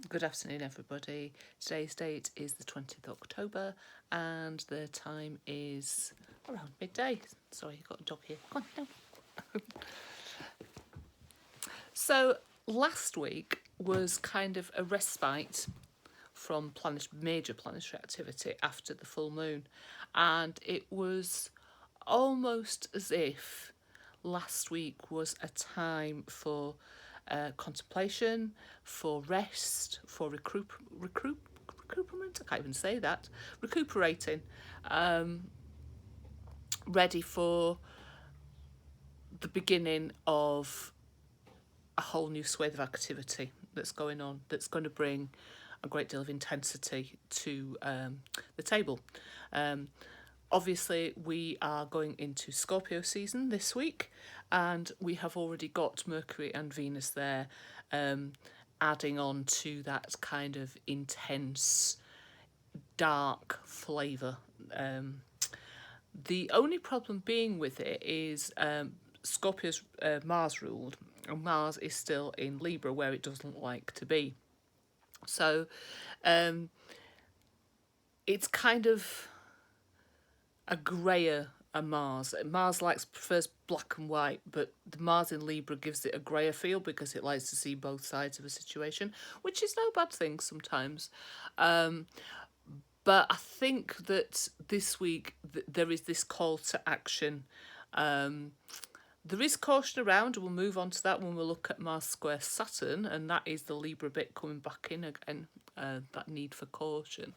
Good afternoon, everybody. Today's date is the 20th of October and the time is around midday. Sorry, you've got a dog here. Come on, no. So, last week was kind of a respite from major planetary activity after the full moon, and it was almost as if last week was a time for contemplation, for rest, for recuperament. I can't even say that. Recuperating, ready for the beginning of a whole new swathe of activity that's going on, that's going to bring a great deal of intensity to the table. Obviously, we are going into Scorpio season this week, and we have already got Mercury and Venus there, adding on to that kind of intense, dark flavour. The only problem being with it is Scorpio's Mars ruled, and Mars is still in Libra, where it doesn't like to be. So it's kind of a greyer a Mars. Prefers black and white, but the Mars in Libra gives it a greyer feel because it likes to see both sides of a situation, which is no bad thing sometimes. But I think that this week there is this call to action. There is caution around, and we'll move on to that when we look at Mars square Saturn, and that is the Libra bit coming back in again, that need for caution.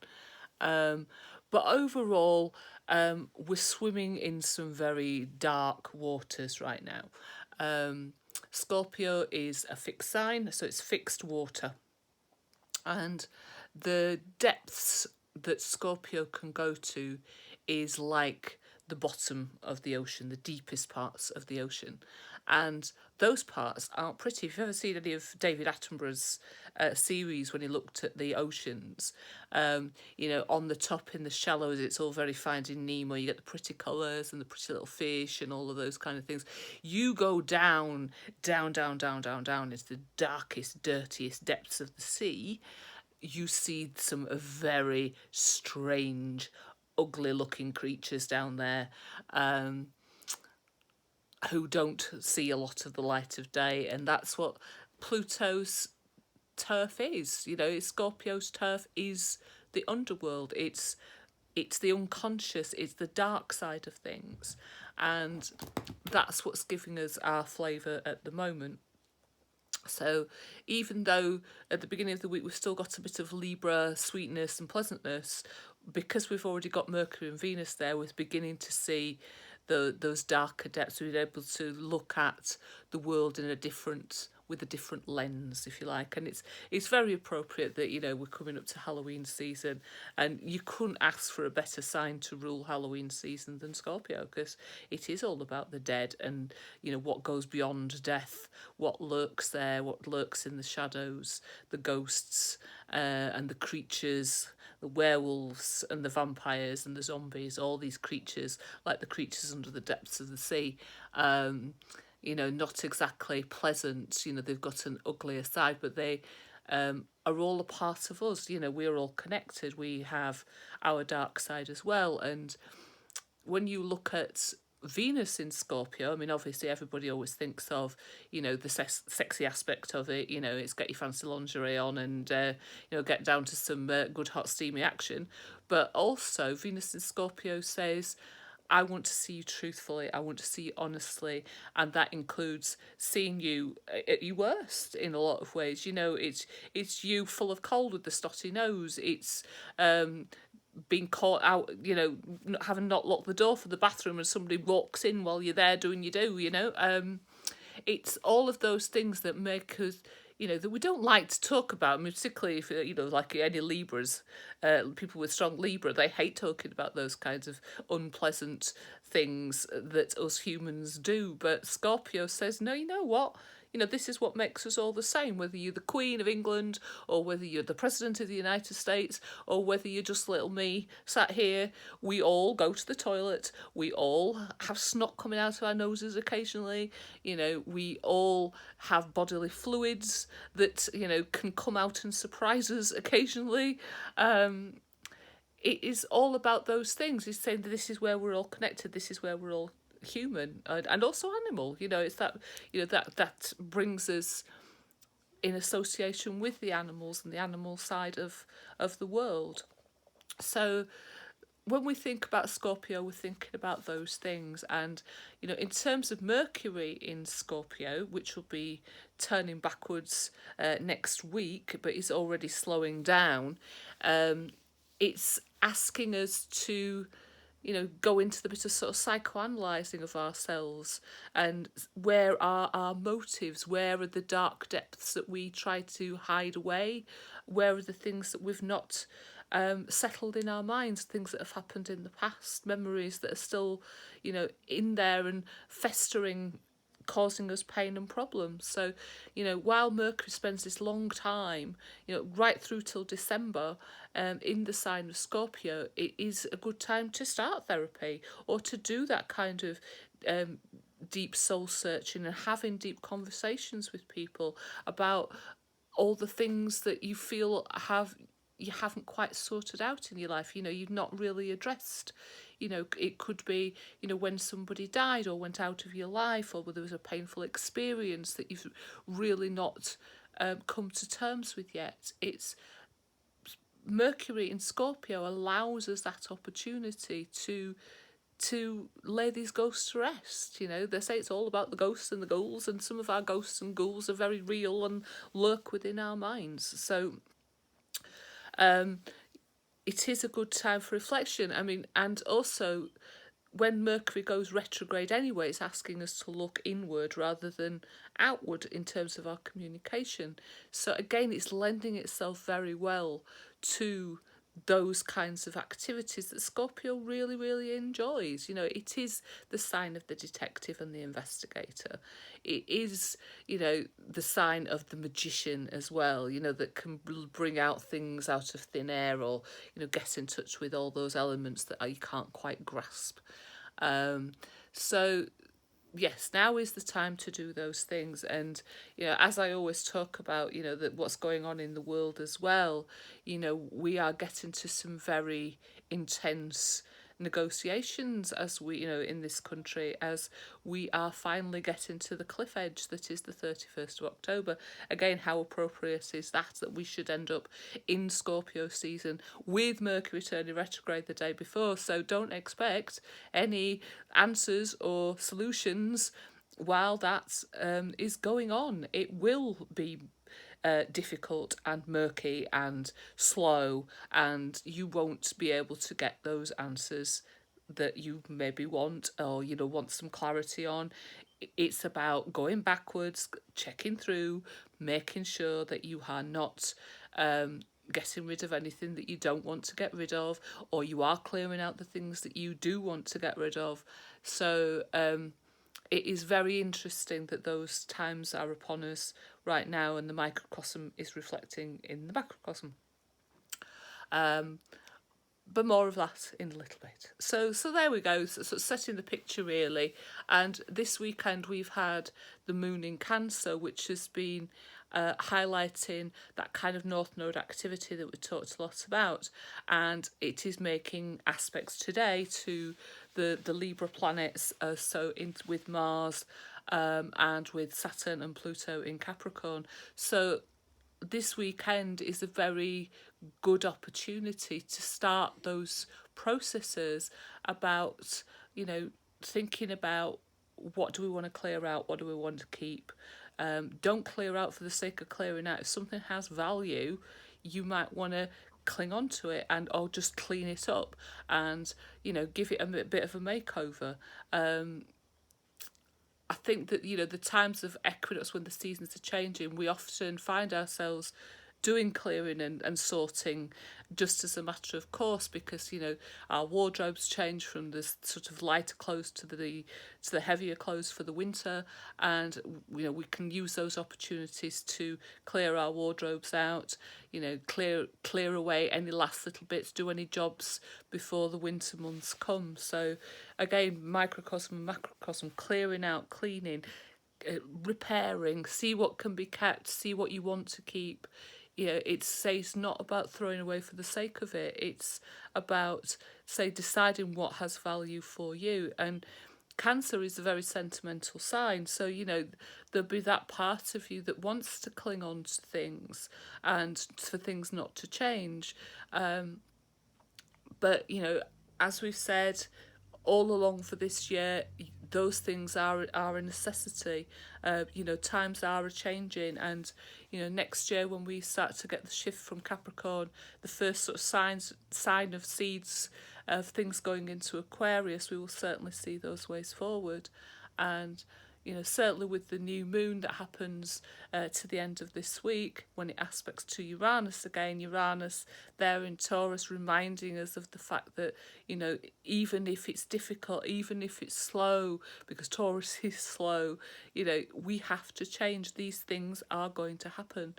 But overall, we're swimming in some very dark waters right now. Scorpio is a fixed sign, so it's fixed water. And the depths that Scorpio can go to is like the bottom of the ocean, the deepest parts of the ocean. And those parts aren't pretty. If you've ever seen any of David Attenborough's series when he looked at the oceans, on the top in the shallows, it's all very Finding Nemo. You get the pretty colours and the pretty little fish and all of those kind of things. You go down into the darkest, dirtiest depths of the sea, you see some very strange, ugly-looking creatures down there, who don't see a lot of the light of day, and that's what Pluto's turf is. Scorpio's turf is the underworld. It's the unconscious. It's the dark side of things, and that's what's giving us our flavour at the moment. So even though at the beginning of the week we've still got a bit of Libra sweetness and pleasantness, because we've already got Mercury and Venus there, we're beginning to see those darker depths. We're able to look at the world with a different lens, if you like. And it's very appropriate that, we're coming up to Halloween season, and you couldn't ask for a better sign to rule Halloween season than Scorpio, because it is all about the dead and, what goes beyond death, what lurks there, what lurks in the shadows, the ghosts, and the creatures, the werewolves and the vampires and the zombies, all these creatures, like the creatures under the depths of the sea, not exactly pleasant. They've got an uglier side, but they are all a part of us. We're all connected. We have our dark side as well. And when you look at Venus in Scorpio, obviously everybody always thinks of, the sexy aspect of it. It's get your fancy lingerie on and, get down to some good hot steamy action. But also Venus in Scorpio says, I want to see you truthfully, I want to see you honestly, and that includes seeing you at your worst in a lot of ways. It's you full of cold with the snotty nose. It's being caught out, having not locked the door for the bathroom and somebody walks in while you're there doing your do, It's all of those things that make us, that we don't like to talk about. Particularly if, like any Libras, people with strong Libra, they hate talking about those kinds of unpleasant things that us humans do. But Scorpio says, no, you know what? this is what makes us all the same, whether you're the Queen of England or whether you're the President of the United States or whether you're just little me sat here. We all go to the toilet. We all have snot coming out of our noses occasionally. We all have bodily fluids that, can come out and surprise us occasionally. It is all about those things. It's saying that this is where we're all connected. This is where we're all human and also animal. It's that that brings us in association with the animals and the animal side of the world. So when we think about Scorpio, we're thinking about those things. And, in terms of Mercury in Scorpio, which will be turning backwards next week, but is already slowing down, it's asking us to, go into the bit of sort of psychoanalyzing of ourselves, and where are our motives? Where are the dark depths that we try to hide away? Where are the things that we've not settled in our minds, things that have happened in the past, memories that are still, in there and festering, causing us pain and problems. So, while Mercury spends this long time, right through till December, in the sign of Scorpio, it is a good time to start therapy or to do that kind of deep soul searching and having deep conversations with people about all the things that you feel you haven't quite sorted out in your life, you've not really addressed. It could be, when somebody died or went out of your life, or there was a painful experience that you've really not come to terms with yet. It's Mercury in Scorpio allows us that opportunity to lay these ghosts to rest. They say it's all about the ghosts and the ghouls, and some of our ghosts and ghouls are very real and lurk within our minds. So it is a good time for reflection. And also when Mercury goes retrograde anyway, it's asking us to look inward rather than outward in terms of our communication. So again, it's lending itself very well to those kinds of activities that Scorpio really, really enjoys. It is the sign of the detective and the investigator. It is, the sign of the magician as well, that can bring out things out of thin air, or, get in touch with all those elements that you can't quite grasp. So yes, now is the time to do those things. And as I always talk about, that what's going on in the world as well, we are getting to some very intense negotiations as we, in this country, as we are finally getting to the cliff edge that is the 31st of October. Again, how appropriate is that we should end up in Scorpio season with Mercury turning retrograde the day before. So don't expect any answers or solutions while that is going on. It will be difficult and murky and slow, and you won't be able to get those answers that you maybe want, or want some clarity on. It's about going backwards, checking through, making sure that you are not getting rid of anything that you don't want to get rid of, or you are clearing out the things that you do want to get rid of. So it is very interesting that those times are upon us right now, and the microcosm is reflecting in the macrocosm. But more of that in a little bit. So there we go, so setting the picture really. And this weekend we've had the moon in Cancer, which has been highlighting that kind of North Node activity that we talked a lot about, and it is making aspects today to the Libra planets, with Mars and with Saturn and Pluto in Capricorn. So this weekend is a very good opportunity to start those processes about, thinking about what do we want to clear out, what do we want to keep. Don't clear out for the sake of clearing out. If something has value, you might want to cling on to it or just clean it up and, give it a bit of a makeover. I think that, the times of equinox when the seasons are changing, we often find ourselves doing clearing and sorting just as a matter of course, because our wardrobes change from this sort of lighter clothes to the heavier clothes for the winter, and we can use those opportunities to clear our wardrobes out, clear away any last little bits, do any jobs before the winter months come. So again, microcosm and macrocosm, clearing out, cleaning, repairing, see what can be kept, see what you want to keep. It's not about throwing away for the sake of it. It's about, say, deciding what has value for you. And Cancer is a very sentimental sign, so there'll be that part of you that wants to cling on to things and for things not to change. But as we've said all along for this year, those things are a necessity. Times are changing, and next year when we start to get the shift from Capricorn, the first sort of sign of seeds of things going into Aquarius, we will certainly see those ways forward. And certainly with the new moon that happens to the end of this week, when it aspects to Uranus again, Uranus there in Taurus, reminding us of the fact that, even if it's difficult, even if it's slow, because Taurus is slow, we have to change. These things are going to happen.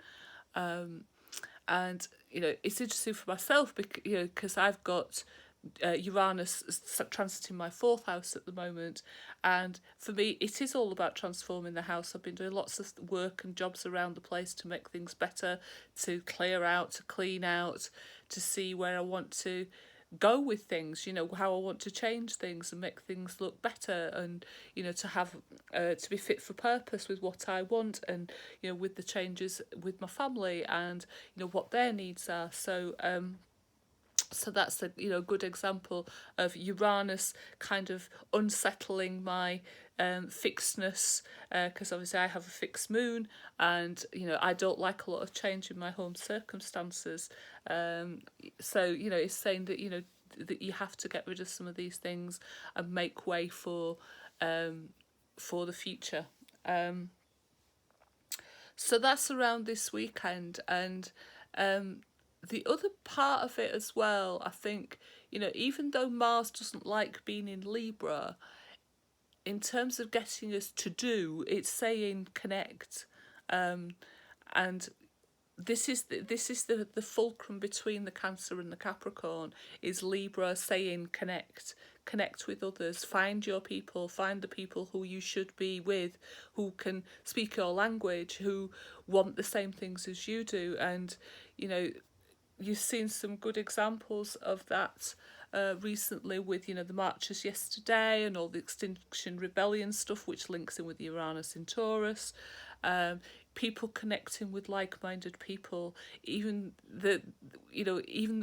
And, it's interesting for myself because I've got Uranus transiting my fourth house at the moment, and for me it is all about transforming the house. I've been doing lots of work and jobs around the place to make things better, to clear out, to clean out, to see where I want to go with things, how I want to change things and make things look better, and to have to be fit for purpose with what I want, and with the changes with my family, and what their needs are. So that's a good example of Uranus kind of unsettling my fixedness, because obviously I have a fixed moon, and I don't like a lot of change in my home circumstances. So it's saying that that you have to get rid of some of these things and make way for the future. So that's around this weekend, and the other part of it as well, I think, even though Mars doesn't like being in Libra, in terms of getting us to do, it's saying connect. And this is the fulcrum between the Cancer and the Capricorn, is Libra saying connect with others, find your people, find the people who you should be with, who can speak your language, who want the same things as you do. And you've seen some good examples of that recently with the marches yesterday and all the Extinction Rebellion stuff, which links in with Uranus in Taurus. People connecting with like-minded people, even the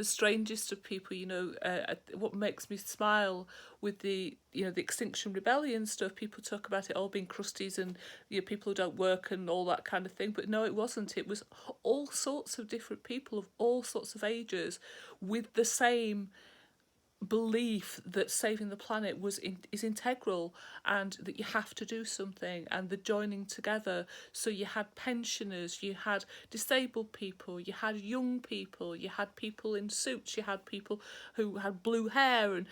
strangest of people. What makes me smile with the the Extinction Rebellion stuff, people talk about it all being crusties and people who don't work and all that kind of thing, but no, it wasn't. It was all sorts of different people of all sorts of ages with the same belief that saving the planet is integral, and that you have to do something, and the joining together. So you had pensioners, you had disabled people, you had young people, you had people in suits, you had people who had blue hair, and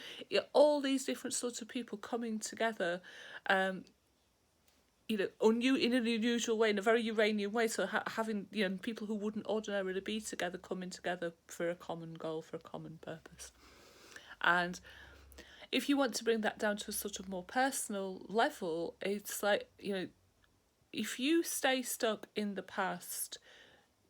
all these different sorts of people coming together, in an unusual way, in a very Uranian way. So having people who wouldn't ordinarily be together coming together for a common goal, for a common purpose. And if you want to bring that down to a sort of more personal level, it's like, if you stay stuck in the past,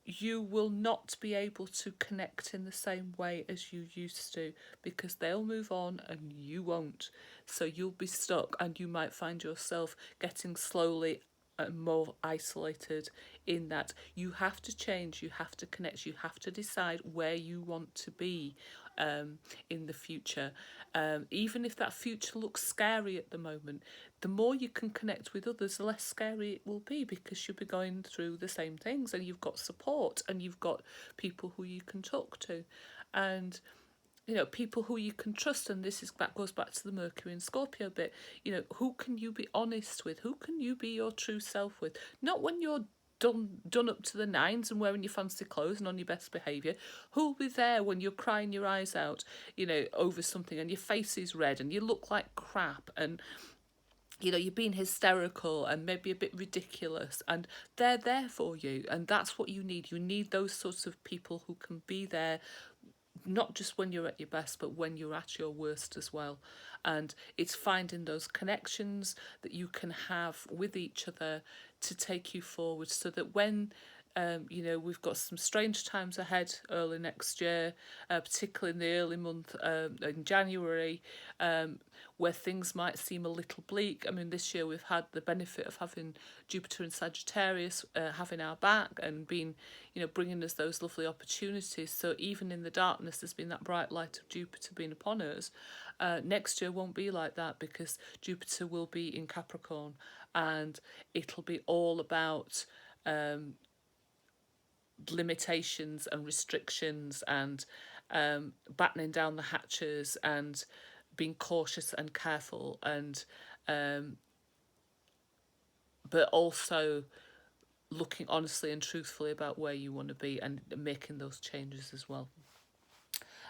you will not be able to connect in the same way as you used to, because they'll move on and you won't. So you'll be stuck, and you might find yourself getting slowly more isolated in that. You have to change, you have to connect, you have to decide where you want to be in the future. Even if that future looks scary at the moment, the more you can connect with others, the less scary it will be, because you'll be going through the same things, and you've got support, and you've got people who you can talk to, and people who you can trust. And that goes back to the Mercury and Scorpio bit. Who can you be honest with? Who can you be your true self with? Not when you're done up to the nines and wearing your fancy clothes and on your best behaviour? Who'll be there when you're crying your eyes out, over something, and your face is red and you look like crap, and you're being hysterical and maybe a bit ridiculous, and they're there for you, and that's what you need. You need those sorts of people who can be there, not just when you're at your best, but when you're at your worst as well. And it's finding those connections that you can have with each other to take you forward, so that when we've got some strange times ahead early next year, particularly in the early month in January, where things might seem a little bleak. I mean, this year we've had the benefit of having Jupiter and Sagittarius having our back and being, bringing us those lovely opportunities. So even in the darkness, there's been that bright light of Jupiter being upon us. Next year won't be like that, because Jupiter will be in Capricorn, and it'll be all about limitations and restrictions, and battening down the hatches and being cautious and careful, and but also looking honestly and truthfully about where you want to be and making those changes as well.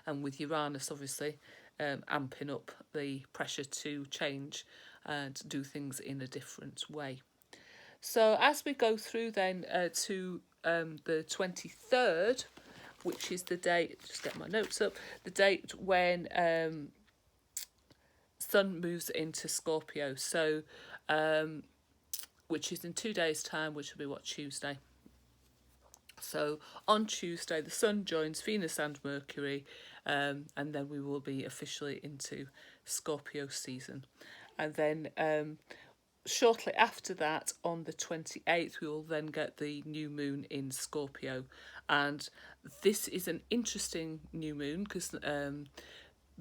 And with Uranus, obviously, amping up the pressure to change and do things in a different way. So as we go through then to the 23rd, which is the date, just get my notes up, the date when Sun moves into Scorpio. So, which is in 2 days' time, which will be Tuesday. So on Tuesday, the Sun joins Venus and Mercury, and then we will be officially into Scorpio season. And then shortly after that, on the 28th, we will then get the new moon in Scorpio. And this is an interesting new moon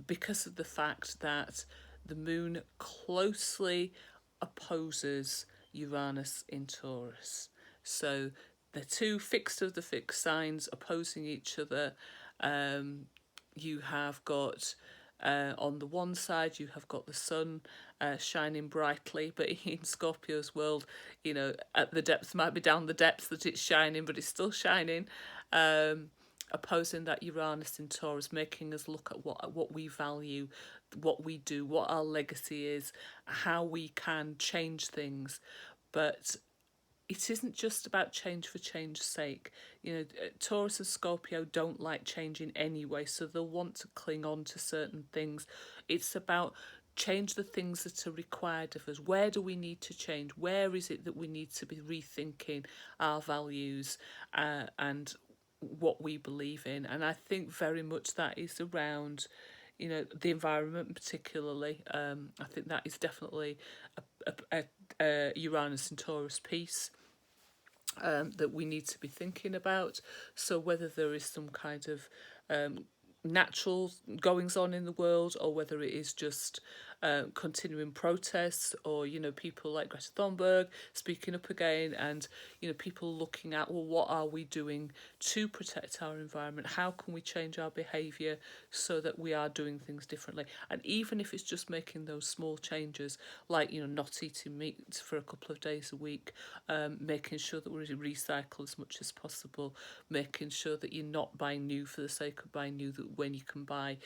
because of the fact that the moon closely opposes Uranus in Taurus. So they're two fixed of the fixed signs opposing each other. You have got, on the one side, you have got the sun shining brightly, but in Scorpio's world, at the depths, might be down the depths that it's shining, but it's still shining. Opposing that Uranus in Taurus, making us look at what we value, what we do, what our legacy is, how we can change things. But it isn't just about change for change's sake. Taurus and Scorpio don't like change in any way, so they'll want to cling on to certain things. It's about change the things that are required of us. Where do we need to change? Where is it that we need to be rethinking our values and what we believe in? And I think very much that is around, the environment particularly. I think that is definitely a Uranus and Taurus piece that we need to be thinking about. So whether there is some kind of natural goings on in the world, or whether it is just continuing protests, or people like Greta Thunberg speaking up again, and people looking at, well, what are we doing to protect our environment? How can we change our behaviour so that we are doing things differently? And even if it's just making those small changes, like not eating meat for a couple of days a week, making sure that we recycle as much as possible, making sure that you're not buying new for the sake of buying new, that when you can buy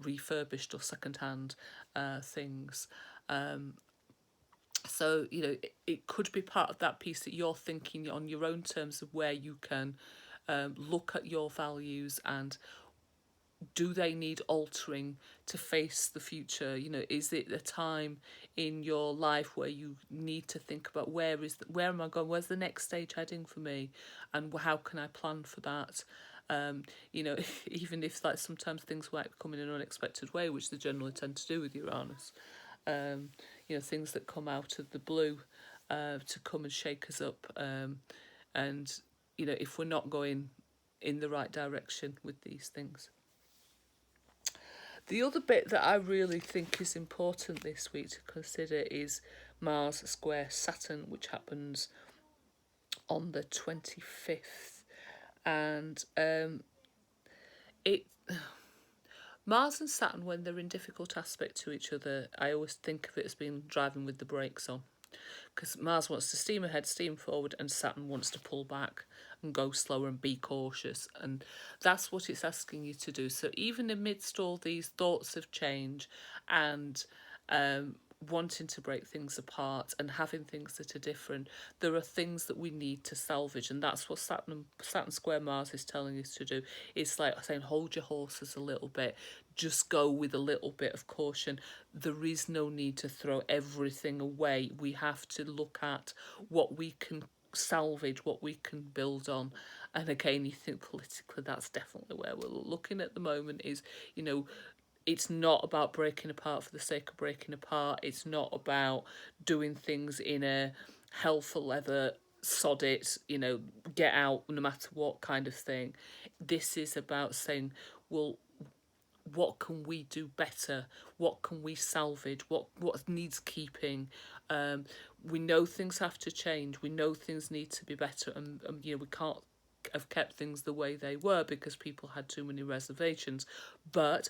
refurbished or second-hand things. So it could be part of that piece that you're thinking on your own terms of where you can look at your values, and do they need altering to face the future? Is it a time in your life where you need to think about where am I going? Where's the next stage heading for me? And how can I plan for that? Even if sometimes things might come in an unexpected way, which they generally tend to do with Uranus. Things that come out of the blue to come and shake us up. And if we're not going in the right direction with these things. The other bit that I really think is important this week to consider is Mars square Saturn, which happens on the 25th. And Mars and Saturn, when they're in difficult aspect to each other, I always think of it as being driving with the brakes on. because Mars wants to steam ahead, steam forward, and Saturn wants to pull back and go slower and be cautious. And that's what it's asking you to do. So even amidst all these thoughts of change and wanting to break things apart and having things that are different, there are things that we need to salvage, and that's what Saturn square Mars is telling us to do. It's like saying, hold your horses a little bit, just go with a little bit of caution. There is no need to throw everything away. We have to look at what we can salvage, what we can build on. And again, you think politically, that's definitely where we're looking at the moment. Is, you know, it's not about breaking apart for the sake of breaking apart. It's not about doing things in a hell for leather, sod it, you know, get out no matter what kind of thing. This is about saying, well, what can we do better? What can we salvage? What needs keeping? We know things have to change. We know things need to be better, and you know, we can't have kept things the way they were because people had too many reservations. But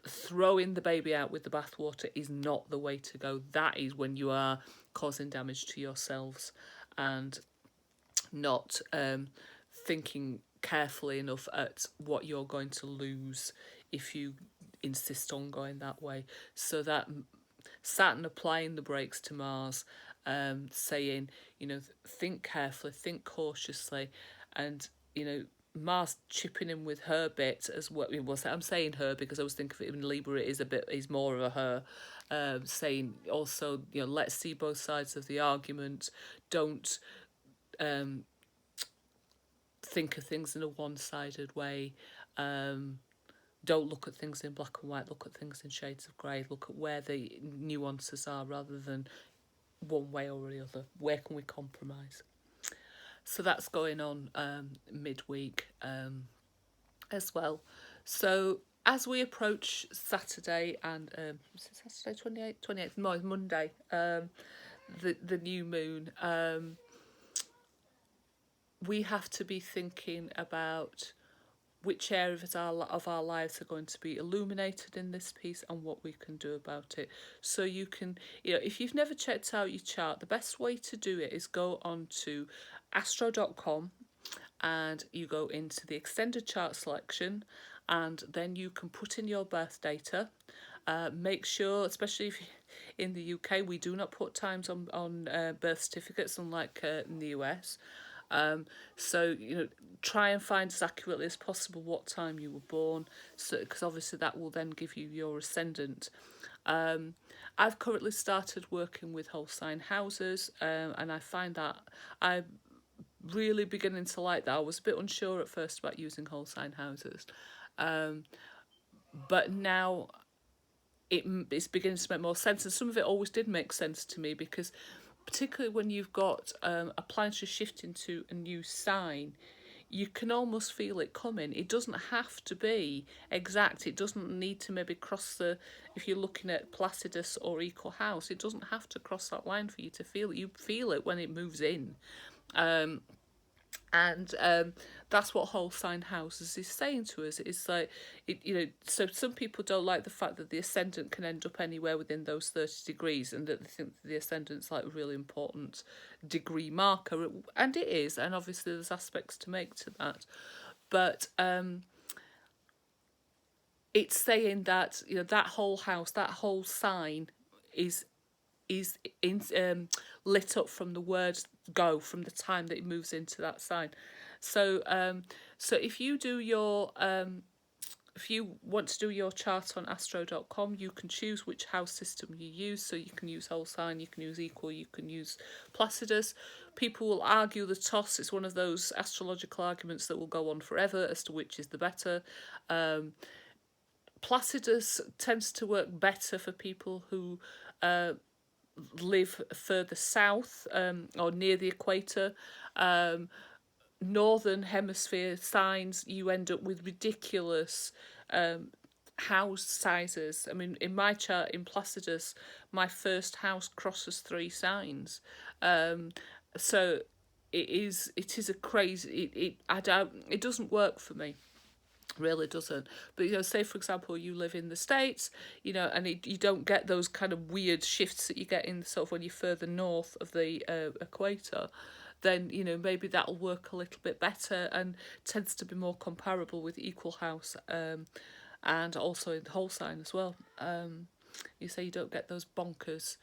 throwing the baby out with the bathwater is not the way to go. That is when you are causing damage to yourselves and not thinking carefully enough at what you're going to lose if you insist on going that way. So that Saturn applying the brakes to Mars, saying, you know, think carefully, think cautiously, and, you know, Mars chipping in with her bit as well. I'm saying her because I was thinking of it in Libra, it is more of a her, saying also, you know, let's see both sides of the argument. Don't think of things in a one-sided way. Don't look at things in black and white. Look at things in shades of grey. Look at where the nuances are rather than one way or the other. Where can we compromise? So that's going on midweek as well. So as we approach Saturday and is it Saturday 28th? No, it's Monday. The new moon. We have to be thinking about which areas of our lives are going to be illuminated in this piece and what we can do about it. So you can, you know, if you've never checked out your chart, the best way to do it is go on to astro.com and you go into the extended chart selection, and then you can put in your birth data. Make sure, especially if in the UK, we do not put times on birth certificates, unlike in the US. So, you know, try and find as accurately as possible what time you were born, so because obviously that will then give you your ascendant. I've currently started working with whole sign houses, and I find that I'm really beginning to like that. I was a bit unsure at first about using whole sign houses, but now it's beginning to make more sense, and some of it always did make sense to me, because particularly when you've got a planetary shift into a new sign, you can almost feel it coming. It doesn't have to be exact. It doesn't need to maybe cross if you're looking at Placidus or Equal House, it doesn't have to cross that line for you to feel it. You feel it when it moves in. And that's what whole sign houses is saying to us. It's like, you know, so some people don't like the fact that the ascendant can end up anywhere within those 30 degrees, and that they think that the ascendant's like a really important degree marker, and it is, and obviously there's aspects to make to that, but it's saying that, you know, that whole house, that whole sign is lit up from the word go, from the time that it moves into that sign. So so if you do your if you want to do your chart on astro.com, you can choose which house system you use. So you can use whole sign, you can use equal, you can use Placidus. People will argue the toss. It's one of those astrological arguments that will go on forever as to which is the better. Placidus tends to work better for people who live further south or near the equator. Northern hemisphere signs, you end up with ridiculous house sizes. I mean, in my chart in Placidus, my first house crosses 3 signs. So it is a crazy. It doesn't work for me. Really doesn't. But, say for example, you live in the States, and you don't get those kind of weird shifts that you get in sort of when you're further north of the equator. Then, maybe that'll work a little bit better and tends to be more comparable with equal house, and also in whole sign as well. You say you don't get those bonkers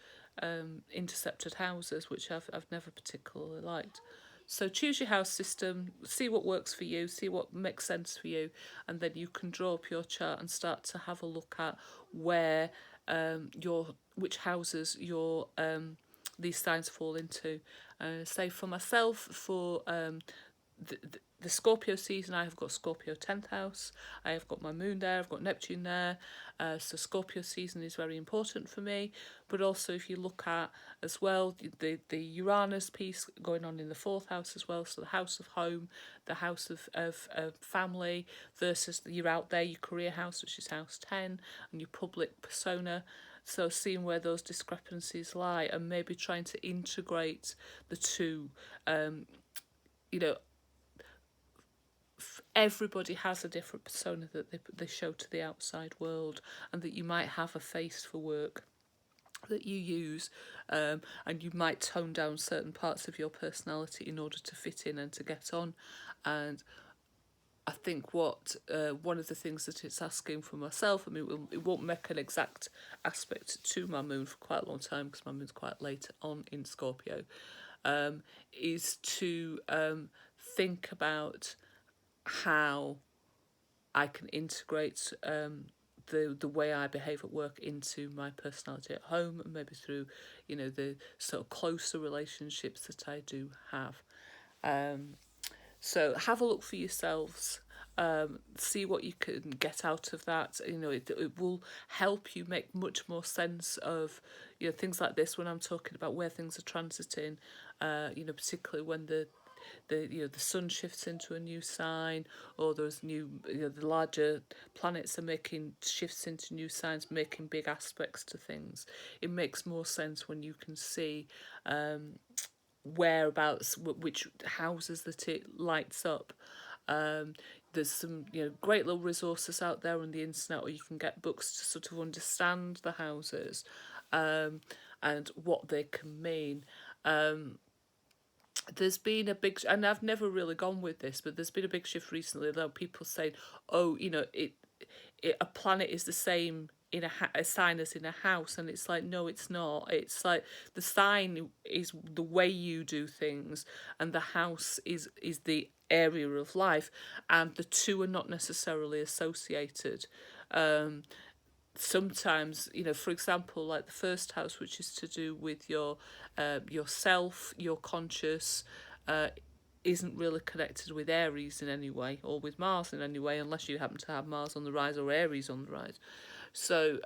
intercepted houses, which I've never particularly liked. So choose your house system, see what works for you, see what makes sense for you, and then you can draw up your chart and start to have a look at where which houses your these signs fall into. Say for myself, for the Scorpio season, I have got Scorpio 10th house. I have got my moon there. I've got Neptune there. So Scorpio season is very important for me. But also, if you look at as well the Uranus piece going on in the 4th house as well. So the house of home, the house of family versus you're out there, your career house, which is house 10, and your public persona. So seeing where those discrepancies lie and maybe trying to integrate the two. You know, everybody has a different persona that they show to the outside world, and that you might have a face for work that you use, and you might tone down certain parts of your personality in order to fit in and to get on. And I think what one of the things that it's asking for myself, I mean, it won't make an exact aspect to my moon for quite a long time because my moon's quite late on in Scorpio, is to think about how I can integrate the way I behave at work into my personality at home, and maybe through the sort of closer relationships that I do have. So have a look for yourselves. See what you can get out of that. It will help you make much more sense of things like this when I'm talking about where things are transiting. Particularly when the sun shifts into a new sign, or there's new the larger planets are making shifts into new signs, making big aspects to things. It makes more sense when you can see whereabouts, which houses that it lights up. There's some great little resources out there on the internet, or you can get books to sort of understand the houses and what they can mean. There's been a big, and I've never really gone with this, but there's been a big shift recently about people saying, oh, a planet is the same in a sign as in a house, and it's like, no, it's not. It's like the sign is the way you do things, and the house is the area of life, and the two are not necessarily associated. Sometimes, for example, like the first house, which is to do with your yourself, your conscious, isn't really connected with Aries in any way, or with Mars in any way, unless you happen to have Mars on the rise or Aries on the rise. So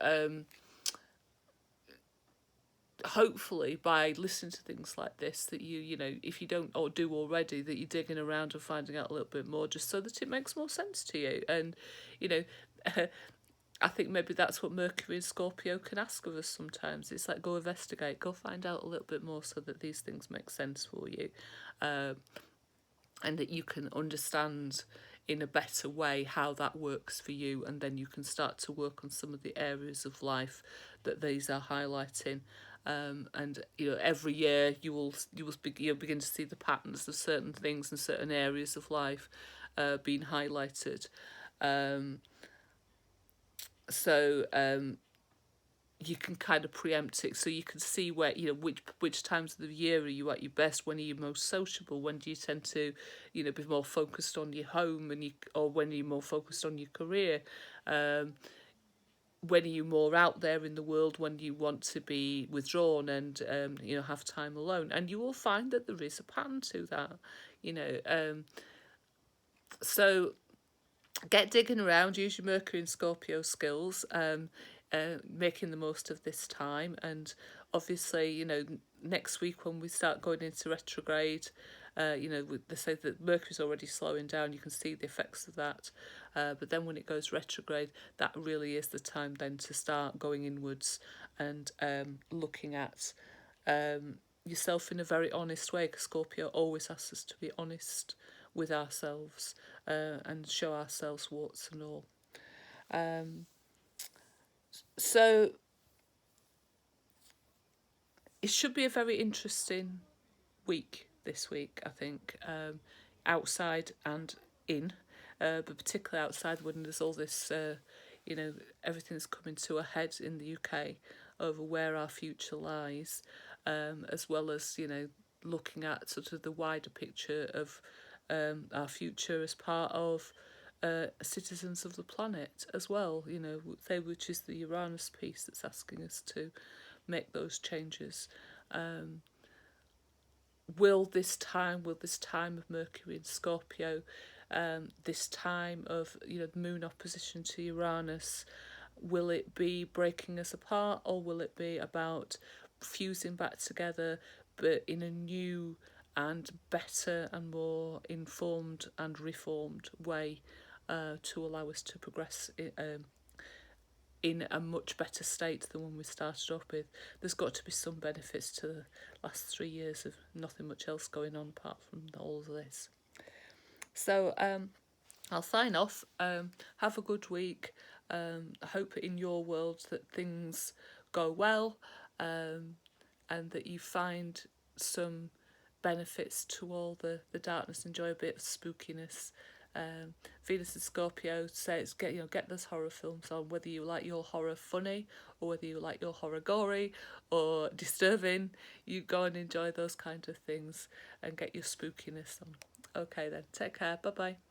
hopefully by listening to things like this, that you know, if you don't or do already, that you're digging around and finding out a little bit more, just so that it makes more sense to you. And I think maybe that's what Mercury and Scorpio can ask of us sometimes. It's like, go investigate, go find out a little bit more so that these things make sense for you, and that you can understand in a better way how that works for you, and then you can start to work on some of the areas of life that these are highlighting. And every year you'll begin to see the patterns of certain things and certain areas of life being highlighted. So you can kind of preempt it, so you can see where which times of the year are you at your best, when are you most sociable, when do you tend to be more focused on your home, or when are you more focused on your career, when are you more out there in the world, when you want to be withdrawn and have time alone. And you will find that there is a pattern to that. So get digging around, use your Mercury and Scorpio skills, making the most of this time. And obviously, next week when we start going into retrograde, they say that Mercury's already slowing down. You can see the effects of that. But then when it goes retrograde, that really is the time then to start going inwards and looking at yourself in a very honest way, because Scorpio always asks us to be honest with ourselves and show ourselves warts and all. So it should be a very interesting week this week, I think, outside and in, but particularly outside when there's all this, everything's coming to a head in the UK over where our future lies, as well as, looking at sort of the wider picture of our future as part of citizens of the planet as well, which is the Uranus piece that's asking us to make those changes. Will this time of Mercury in Scorpio, this time of the Moon opposition to Uranus, will it be breaking us apart, or will it be about fusing back together, but in a new and better and more informed and reformed way, to allow us to progress in a much better state than when we started off with? There's got to be some benefits to the last 3 years of nothing much else going on apart from all of this. So I'll sign off. Have a good week. I hope in your world that things go well, and that you find some benefits to all the darkness. Enjoy a bit of spookiness. Venus and Scorpio says get those horror films on, whether you like your horror funny or whether you like your horror gory or disturbing. You go and enjoy those kind of things and get your spookiness on. Okay then, take care, bye bye.